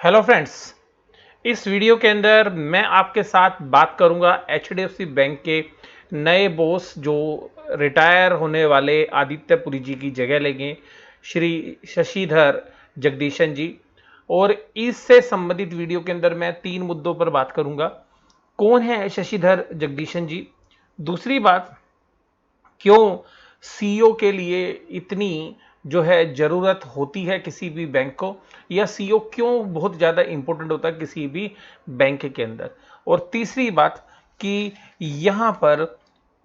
Hello friends. इस video के अंदर मैं आपके साथ बात करूंगा एचडीएफसी बैंक के नए बॉस जो रिटायर होने वाले आदित्य पुरी जी की जगह लेंगे, श्री शशिधर जगदीशन जी। और इससे संबंधित वीडियो के अंदर मैं 3 मुद्दों पर बात करूंगा। कौन है शशिधर जगदीशन जी? दूसरी बात, क्यों सीईओ के लिए इतनी जो है जरूरत होती है किसी भी बैंक को, या सीईओ क्यों बहुत ज्यादा इंपॉर्टेंट होता है किसी भी बैंक के अंदर। और तीसरी बात कि यहां पर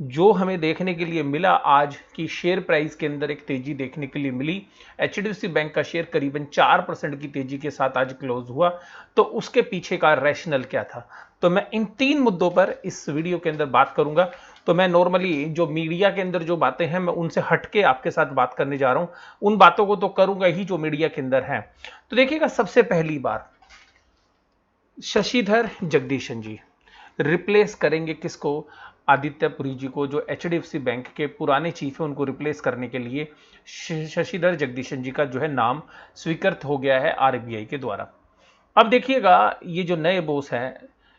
जो हमें देखने के लिए मिला आज की शेयर प्राइस के अंदर एक तेजी देखने के लिए मिली। एचडीएफसी बैंक का शेयर करीबन 4% की तेजी के साथ आज क्लोज हुआ। तो उसके पीछे का रैशनल क्या था, तो मैं इन 3 मुद्दों पर इस वीडियो के अंदर बात करूंगा। तो मैं नॉर्मली जो मीडिया के अंदर जो बातें हैं मैं उनसे हटके आपके साथ बात करने जा रहा हूं। उन बातों को तो करूंगा ही जो मीडिया के अंदर है। तो देखिएगा, सबसे पहली बार शशिधर जगदीशन जी रिप्लेस करेंगे किसको? आदित्य पुरी जी को, जो एचडीएफसी बैंक के पुराने चीफ है। उनको रिप्लेस करने के लिए शशिधर जगदीशन जी का जो है नाम स्वीकृत हो गया है आरबीआई के द्वारा। अब देखिएगा, ये जो नए बॉस हैं,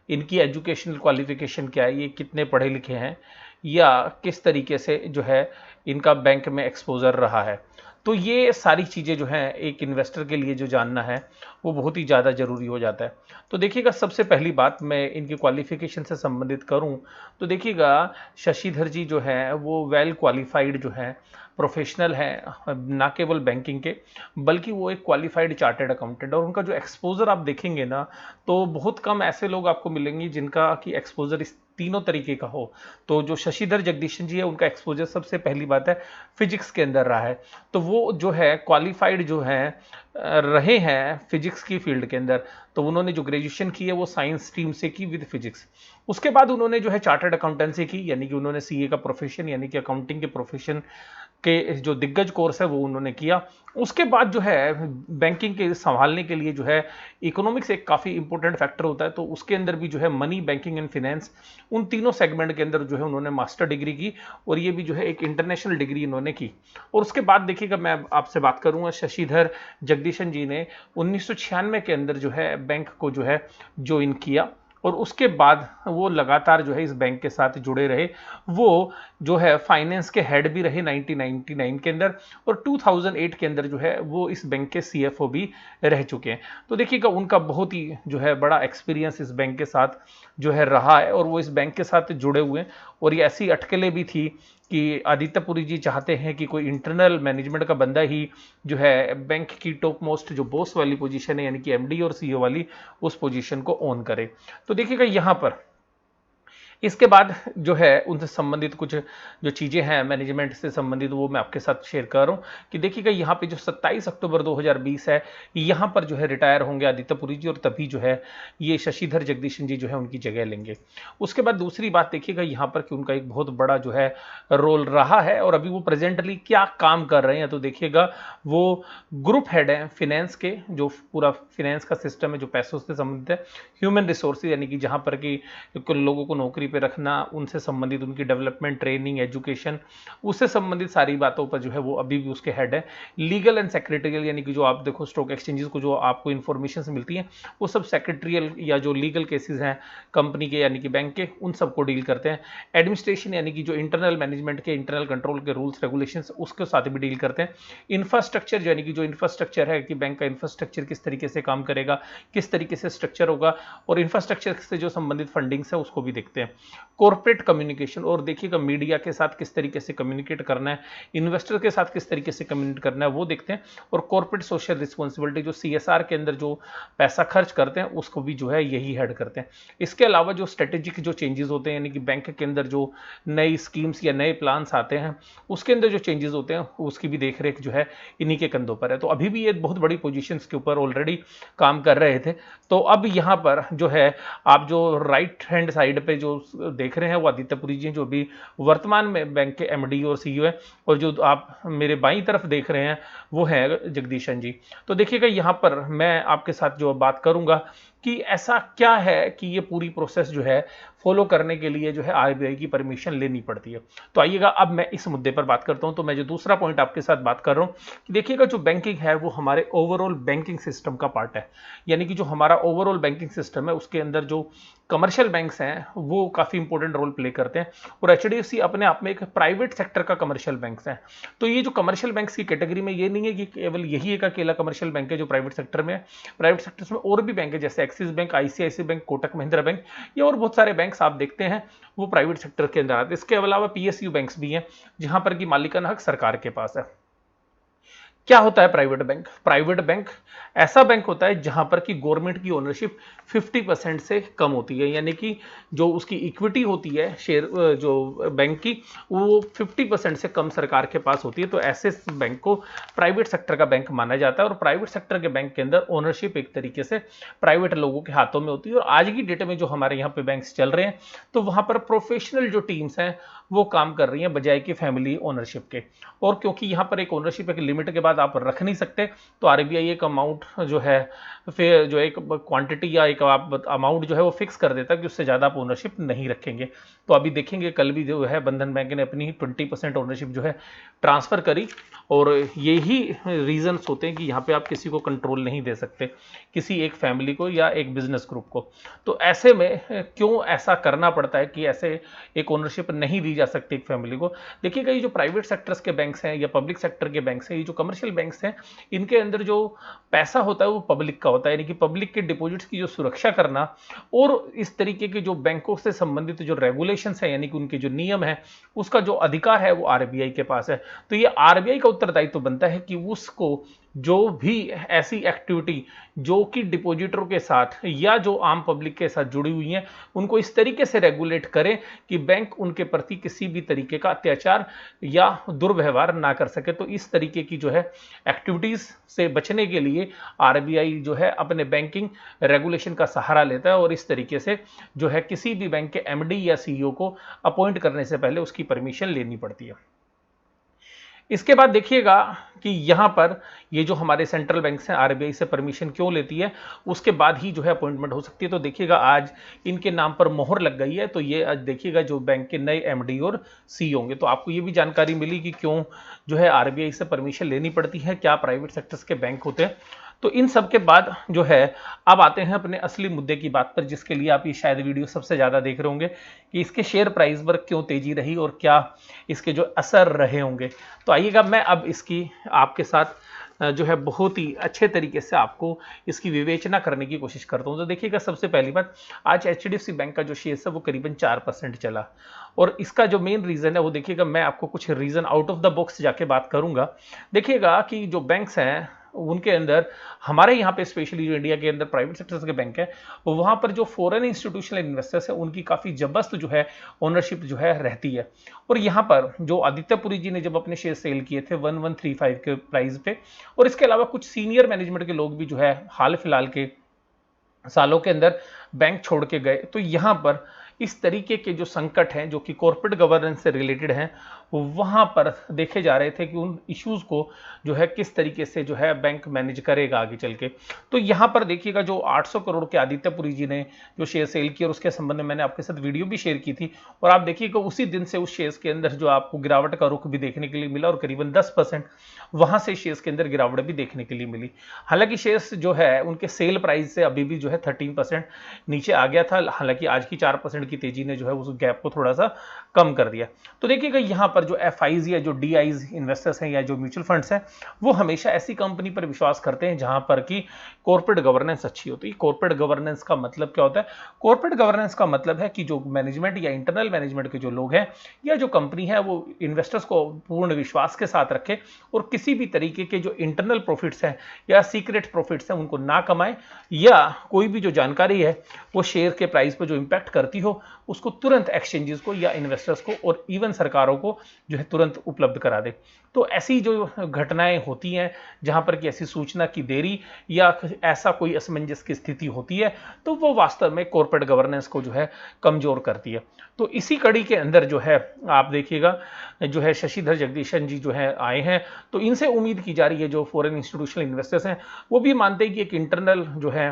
इनकी एजुकेशनल क्वालिफिकेशन क्या है, ये कितने पढ़े लिखे हैं, या किस तरीके से जो है इनका बैंक में एक्सपोजर रहा है। तो ये सारी चीज़ें जो हैं एक इन्वेस्टर के लिए जो जानना है वो बहुत ही ज़्यादा ज़रूरी हो जाता है। तो देखिएगा, सबसे पहली बात मैं इनकी क्वालिफिकेशन से संबंधित करूं तो देखिएगा, शशिधर जी जो है वो वेल क्वालिफाइड जो है प्रोफेशनल है, ना केवल बैंकिंग के बल्कि वो एक क्वालिफाइड चार्टर्ड अकाउंटेंट। और उनका जो एक्सपोजर आप देखेंगे ना, तो बहुत कम ऐसे लोग आपको मिलेंगे जिनका कि एक्सपोजर इस तीनों तरीके का हो। तो जो शशिधर जगदीशन जी है, उनका एक्सपोजर सबसे पहली बात है फिजिक्स के अंदर रहा है। तो वो जो है क्वालिफाइड जो है रहे हैं फिजिक्स की फील्ड के अंदर। तो उन्होंने जो ग्रेजुएशन की है वो साइंस स्ट्रीम से की विद फिजिक्स। उसके बाद उन्होंने जो है चार्टर्ड अकाउंटेंसी की, यानी कि उन्होंने सीए का प्रोफेशन यानी कि अकाउंटिंग के प्रोफेशन के जो दिग्गज कोर्स है वो उन्होंने किया। उसके बाद जो है बैंकिंग के संभालने के लिए जो है इकोनॉमिक्स एक काफ़ी इंपॉर्टेंट फैक्टर होता है। तो उसके अंदर भी जो है मनी, बैंकिंग एंड फिनेंस, उन तीनों सेगमेंट के अंदर जो है उन्होंने मास्टर डिग्री की। और ये भी जो है एक इंटरनेशनल डिग्री इन्होंने की। और उसके बाद देखिएगा, मैं आपसे बात करूंगा, शशिधर जगदीशन जी ने 1996 के अंदर जो है बैंक को जो है ज्वाइन किया। और उसके बाद वो लगातार जो है इस बैंक के साथ जुड़े रहे। वो जो है फाइनेंस के हेड भी रहे 1999 के अंदर। और 2008 के अंदर जो है वो इस बैंक के सीएफओ भी रह चुके हैं। तो देखिएगा, उनका बहुत ही जो है बड़ा एक्सपीरियंस इस बैंक के साथ जो है रहा है, और वो इस बैंक के साथ जुड़े हुए हैं। और ये ऐसी अटकलें भी थी कि आदित्य पुरी जी चाहते हैं कि कोई इंटरनल मैनेजमेंट का बंदा ही जो है बैंक की टॉप मोस्ट जो बॉस वाली पोजीशन है, यानी कि एमडी और सीईओ वाली, उस पोजीशन को ऑन करे। तो देखिएगा, यहां पर इसके बाद जो है उनसे संबंधित कुछ जो चीज़ें हैं मैनेजमेंट से संबंधित, वो मैं आपके साथ शेयर कर रहा हूँ। कि देखिएगा, यहाँ पे जो 27 अक्टूबर 2020 है, यहाँ पर जो है रिटायर होंगे आदित्य पुरी जी, और तभी जो है ये शशिधर जगदीशन जी जो है उनकी जगह लेंगे। उसके बाद दूसरी बात देखिएगा यहाँ पर कि उनका एक बहुत बड़ा जो है रोल रहा है, और अभी वो प्रेजेंटली क्या काम कर रहे हैं। तो देखिएगा, वो ग्रुप हेड है फिनेंस के, जो पूरा फिनेंस का सिस्टम है जो पैसों से संबंधित है, ह्यूमन रिसोर्सेज, यानी कि जहाँ पर कि लोगों को नौकरी पे रखना, उनसे संबंधित उनकी डेवलपमेंट, ट्रेनिंग, एजुकेशन, उससे संबंधित सारी बातों पर जो है वो अभी भी उसके हेड है। लीगल एंड सेक्रेटरियल, यानी कि जो आप देखो स्टॉक एक्सचेंजेस को जो आपको इन्फॉर्मेशन मिलती है, वो सब सेक्रेटरियल या जो लीगल केसेस हैं कंपनी के यानी कि बैंक के, उन सबको डील करते हैं। एडमिनिस्ट्रेशन, यानी कि जो इंटरनल मैनेजमेंट के, इंटरनल कंट्रोल के रूल्स रेगुलेशन, उसके साथ भी डील करते हैं। इंफ्रास्ट्रक्चर, यानी कि जो इंफ्रास्ट्रक्चर है कि बैंक का इंफ्रास्ट्रक्चर किस तरीके से काम करेगा, किस तरीके से स्ट्रक्चर होगा, और इंफ्रास्ट्रक्चर से जो संबंधित फंडिंग्स है उसको भी देखते हैं। कॉर्पोरेट कम्युनिकेशन, और देखिएगा मीडिया के साथ किस तरीके से कम्युनिकेट करना है, इन्वेस्टर के साथ किस तरीके से कम्युनिकेट करना है, वो देखते हैं। और कॉर्पोरेट सोशल रिस्पॉन्सिबिलिटी, जो सीएसआर के अंदर जो पैसा खर्च करते हैं, उसको भी जो है यही हेड करते हैं। इसके अलावा जो स्ट्रेटेजिक जो चेंजेस होते हैं, यानी कि बैंक के अंदर जो नई स्कीम्स या नए प्लान्स आते हैं, उसके अंदर जो चेंजेस होते हैं, उसकी भी देखरेख जो है इन्हीं के कंधों पर है। तो अभी भी ये बहुत बड़ी पोजीशंस के ऊपर ऑलरेडी काम कर रहे थे। तो अब यहाँ पर जो है आप जो राइट हैंड साइड पे जो देख रहे हैं वो आदित्य पुरी जी, जो भी वर्तमान में बैंक के एमडी और सीईओ है। और जो आप मेरे बाईं तरफ देख रहे हैं वो है जगदीशन जी। तो देखिएगा, यहाँ पर मैं आपके साथ जो बात करूंगा कि ऐसा क्या है कि ये पूरी प्रोसेस जो है फॉलो करने के लिए जो है आरबीआई की परमिशन लेनी पड़ती है। तो आइएगा अब मैं इस मुद्दे पर बात करता हूं। तो मैं जो दूसरा पॉइंट आपके साथ बात कर रहा हूं कि देखिएगा, जो बैंकिंग है वो हमारे ओवरऑल बैंकिंग सिस्टम का पार्ट है। यानी कि जो हमारा ओवरऑल बैंकिंग सिस्टम है उसके अंदर जो कमर्शियल बैंक्स हैं वो काफी इंपॉर्टेंट रोल प्ले करते हैं, और एचडीएफसी अपने आप में एक प्राइवेट सेक्टर का कमर्शियल बैंक्स है। तो ये जो कमर्शियल बैंक्स की कैटेगरी में ये नहीं है कि केवल यही एक अकेला कमर्शियल बैंक है जो प्राइवेट सेक्टर में है। प्राइवेट सेक्टर्स में और भी बैंक है, जैसे Axis bank, ICICI bank, Kotak Mahindra bank, ये और बहुत सारे बैंक्स आप देखते हैं वो प्राइवेट सेक्टर के अंदर आते हैं। इसके अलावा पीएसयू बैंक्स भी हैं जहां पर कि मालिकाना हक सरकार के पास है। क्या होता है प्राइवेट बैंक? प्राइवेट बैंक ऐसा बैंक होता है जहां पर कि गवर्नमेंट की ओनरशिप 50% से कम होती है, यानी कि जो उसकी इक्विटी होती है शेयर जो बैंक की, वो 50% से कम सरकार के पास होती है। तो ऐसे बैंक को प्राइवेट सेक्टर का बैंक माना जाता है, और प्राइवेट सेक्टर के बैंक के अंदर ओनरशिप एक तरीके से प्राइवेट लोगों के हाथों में होती है। और आज की डेट में जो हमारे यहाँ पे बैंक्स चल रहे हैं तो वहां पर प्रोफेशनल जो टीम्स हैं वो काम कर रही हैं बजाय कि फैमिली ओनरशिप के। और क्योंकि यहाँ पर एक ओनरशिप एक लिमिट के बाद आप रख नहीं सकते, तो आरबीआई एक अमाउंट जो है फिर जो एक क्वांटिटी या एक आप अमाउंट जो है वो फिक्स कर देता है कि उससे ज़्यादा आप ओनरशिप नहीं रखेंगे। तो अभी देखेंगे कल भी जो है बंधन बैंक ने अपनी 20% ओनरशिप जो है ट्रांसफ़र करी, और यही रीजंस होते हैं कि यहाँ पे आप किसी को कंट्रोल नहीं दे सकते, किसी एक फैमिली को या एक बिजनेस ग्रुप को। तो ऐसे में क्यों ऐसा करना पड़ता है कि ऐसे एक ओनरशिप नहीं दी जा सकती एक फैमिली को? देखिएगा, ये जो प्राइवेट सेक्टर्स के बैंक्स हैं या पब्लिक सेक्टर के बैंक्स हैं, ये जो कमर्शियल बैंक्स हैं, इनके अंदर जो पैसा होता है वो पब्लिक का होता है, यानी कि पब्लिक के डिपॉजिट्स की जो सुरक्षा करना और इस तरीके के जो बैंकों से संबंधित जो रेगुलेशंस है यानी कि उनके जो नियम है उसका जो अधिकार है वो आरबीआई के पास है। तो ये आरबीआई का उत्तरदायित्व बनता है कि उसको जो भी ऐसी एक्टिविटी जो कि डिपॉजिटरों के साथ या जो आम पब्लिक के साथ जुड़ी हुई हैं उनको इस तरीके से रेगुलेट करें कि बैंक उनके प्रति किसी भी तरीके का अत्याचार या दुर्व्यवहार ना कर सके। तो इस तरीके की जो है एक्टिविटीज से बचने के लिए आरबीआई जो है अपने बैंकिंग रेगुलेशन का सहारा लेता है, और इस तरीके से जो है किसी भी बैंक के एमडी या सीईओ को अपॉइंट करने से पहले उसकी परमिशन लेनी पड़ती है। इसके बाद देखिएगा कि यहाँ पर ये जो हमारे सेंट्रल बैंक्स हैं आरबीआई से परमिशन क्यों लेती है, उसके बाद ही जो है अपॉइंटमेंट हो सकती है। तो देखिएगा आज इनके नाम पर मोहर लग गई है, तो ये आज देखिएगा जो बैंक के नए एमडी और सी होंगे। तो आपको ये भी जानकारी मिली कि क्यों जो है आरबीआई से परमिशन लेनी पड़ती है, क्या प्राइवेट सेक्टर्स के बैंक होते हैं। तो इन सब के बाद जो है अब आते हैं अपने असली मुद्दे की बात पर, जिसके लिए आप ये शायद वीडियो सबसे ज़्यादा देख रहे होंगे कि इसके शेयर प्राइस पर क्यों तेजी रही और क्या इसके जो असर रहे होंगे। तो आइएगा मैं अब इसकी आपके साथ जो है बहुत ही अच्छे तरीके से आपको इसकी विवेचना करने की कोशिश करता हूं। तो देखिएगा, सबसे पहली बात, आज एचडीएफसी बैंक का जो शेयर है वो करीबन 4% चला, और इसका जो मेन रीजन है वो देखिएगा, मैं आपको कुछ reason out of the box जाके बात करूंगा। देखिएगा कि जो बैंक्स हैं उनके अंदर हमारे यहाँ पे स्पेशली जो इंडिया के अंदर प्राइवेट सेक्टर्स के बैंक है वहां पर जो फॉरेन इंस्टीट्यूशनल इन्वेस्टर्स है उनकी काफी जबरदस्त जो है ओनरशिप जो है रहती है। और यहाँ पर जो आदित्यपुरी जी ने जब अपने शेयर सेल किए थे 1135 के प्राइस पे, और इसके अलावा कुछ सीनियर मैनेजमेंट के लोग भी जो है हाल फिलहाल के सालों के अंदर बैंक छोड़ के गए, तो यहाँ पर इस तरीके के जो संकट हैं जो कि कॉर्पोरेट गवर्नेंस से रिलेटेड हैं वहां पर देखे जा रहे थे कि उन इश्यूज को जो है किस तरीके से जो है बैंक मैनेज करेगा आगे चल के। तो यहाँ पर देखिएगा, जो 800 करोड़ के आदित्यपुरी जी ने जो शेयर सेल किया और उसके संबंध में मैंने आपके साथ वीडियो भी शेयर की थी, और आप देखिएगा उसी दिन से उस शेयर्स के अंदर जो आपको गिरावट का रुख भी देखने के लिए मिला, और करीबन 10% वहां से शेयर्स के अंदर गिरावट भी देखने के लिए मिली। हालांकि शेयर्स जो है उनके सेल प्राइस से अभी भी जो है 13% नीचे आ गया था, हालांकि आज की 4% की तेजी ने जो है उस गैप को थोड़ा सा कम कर दिया। तो देखिएगा यहाँ पर जो एफआईज या जो डीआईज इन्वेस्टर्स हैं या जो म्यूचुअल फंड्स हैं वो हमेशा ऐसी कंपनी पर विश्वास करते हैं जहां पर कि कॉर्पोरेट गवर्नेंस अच्छी होती है। कॉर्पोरेट गवर्नेंस का मतलब क्या होता है? कॉर्पोरेट गवर्नेंस का मतलब है कि जो मैनेजमेंट या इंटरनल मैनेजमेंट के जो लोग हैं या जो कंपनी है वो इन्वेस्टर्स को पूर्ण विश्वास के साथ रखे और किसी भी तरीके के जो इंटरनल प्रॉफिट्स हैं या सीक्रेट प्रॉफिट्स हैं उनको ना कमाए, या कोई भी जो जानकारी है वो शेयर के प्राइस पर जो इंपैक्ट करती हो उसको तुरंत एक्सचेंजेस को या इन्वेस्टर्स को और इवन सरकारों को जो है तुरंत उपलब्ध करा दे। तो ऐसी जो घटनाएं होती हैं जहां पर कि ऐसी सूचना की देरी या ऐसा कोई असमंजस की स्थिति होती है, तो वो वास्तव में कॉर्पोरेट गवर्नेंस को जो है कमजोर करती है। तो इसी कड़ी के अंदर जो है आप देखिएगा जो है शशिधर जगदीशन जी जो है आए हैं, तो इनसे उम्मीद की जा रही है, जो फॉरेन इंस्टीट्यूशनल इन्वेस्टर्स हैं वो भी मानते हैं कि एक इंटरनल जो है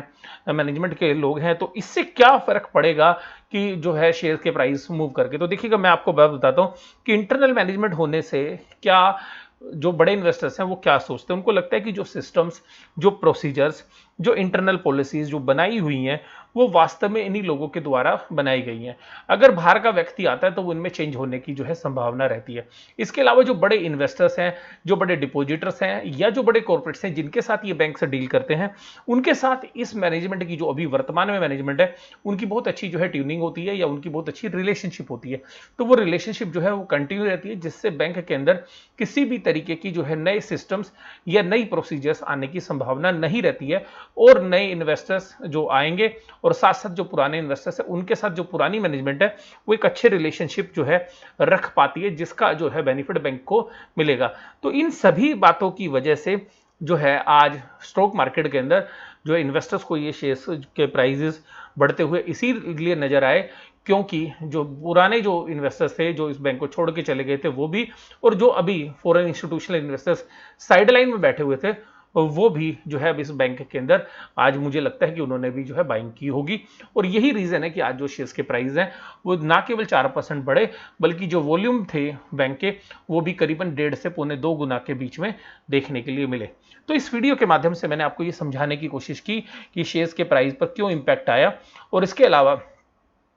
मैनेजमेंट के लोग हैं, तो इससे क्या फर्क पड़ेगा कि जो है शेयर के प्राइस मूव करके। तो देखिएगा मैं आपको बात बताता हूं कि इंटरनल मैनेजमेंट होने से क्या जो बड़े इन्वेस्टर्स हैं वो क्या सोचते हैं। उनको लगता है कि जो सिस्टम्स, जो प्रोसीजर्स, जो इंटरनल पॉलिसीज जो बनाई हुई हैं वो वास्तव में इन्हीं लोगों के द्वारा बनाई गई हैं। अगर बाहर का व्यक्ति आता है तो उनमें चेंज होने की जो है संभावना रहती है। इसके अलावा जो बड़े इन्वेस्टर्स हैं, जो बड़े डिपॉजिटर्स हैं या जो बड़े कॉर्पोरेट्स हैं जिनके साथ ये बैंक से डील करते हैं, उनके साथ इस मैनेजमेंट की जो अभी वर्तमान में मैनेजमेंट है उनकी बहुत अच्छी जो है ट्यूनिंग होती है या उनकी बहुत अच्छी रिलेशनशिप होती है। तो वो रिलेशनशिप जो है वो कंटिन्यू रहती है, जिससे बैंक के अंदर किसी भी तरीके की जो है नए सिस्टम्स या नई प्रोसीजर्स आने की संभावना नहीं रहती है। और नए इन्वेस्टर्स जो आएंगे और साथ साथ जो पुराने इन्वेस्टर्स है उनके साथ जो पुरानी मैनेजमेंट है वो एक अच्छे रिलेशनशिप जो है रख पाती है, जिसका जो है बेनिफिट बैंक को मिलेगा। तो इन सभी बातों की वजह से जो है आज स्टॉक मार्केट के अंदर जो इन्वेस्टर्स को ये शेयर्स के प्राइजेस बढ़ते हुए इसीलिए नजर आए क्योंकि जो पुराने जो इन्वेस्टर्स थे जो इस बैंक को छोड़ के चले गए थे वो भी, और जो अभी फॉरेन इंस्टीट्यूशनल इन्वेस्टर्स साइडलाइन में बैठे हुए थे वो भी जो है अब इस बैंक के अंदर आज मुझे लगता है कि उन्होंने भी जो है बाइंग की होगी। और यही रीजन है कि आज जो शेयर्स के प्राइस हैं वो ना केवल 4% बढ़े, बल्कि जो वॉल्यूम थे बैंक के वो भी करीबन 1.5 से पौने 2 गुना के बीच में देखने के लिए मिले। तो इस वीडियो के माध्यम से मैंने आपको ये समझाने की कोशिश की कि शेयर्स के प्राइस पर क्यों इंपैक्ट आया, और इसके अलावा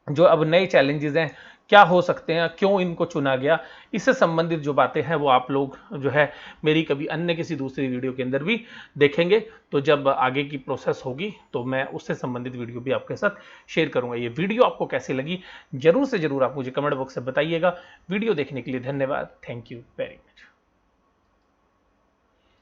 जो अब नए चैलेंजेस हैं क्या हो सकते हैं, क्यों इनको चुना गया, इससे संबंधित जो बातें हैं वो आप लोग जो है मेरी कभी अन्य किसी दूसरी वीडियो के अंदर भी देखेंगे। तो जब आगे की प्रोसेस होगी तो मैं उससे संबंधित वीडियो भी आपके साथ शेयर करूंगा। ये वीडियो आपको कैसी लगी जरूर से जरूर आप मुझे कमेंट बॉक्स से बताइएगा। वीडियो देखने के लिए धन्यवाद। Thank you very much.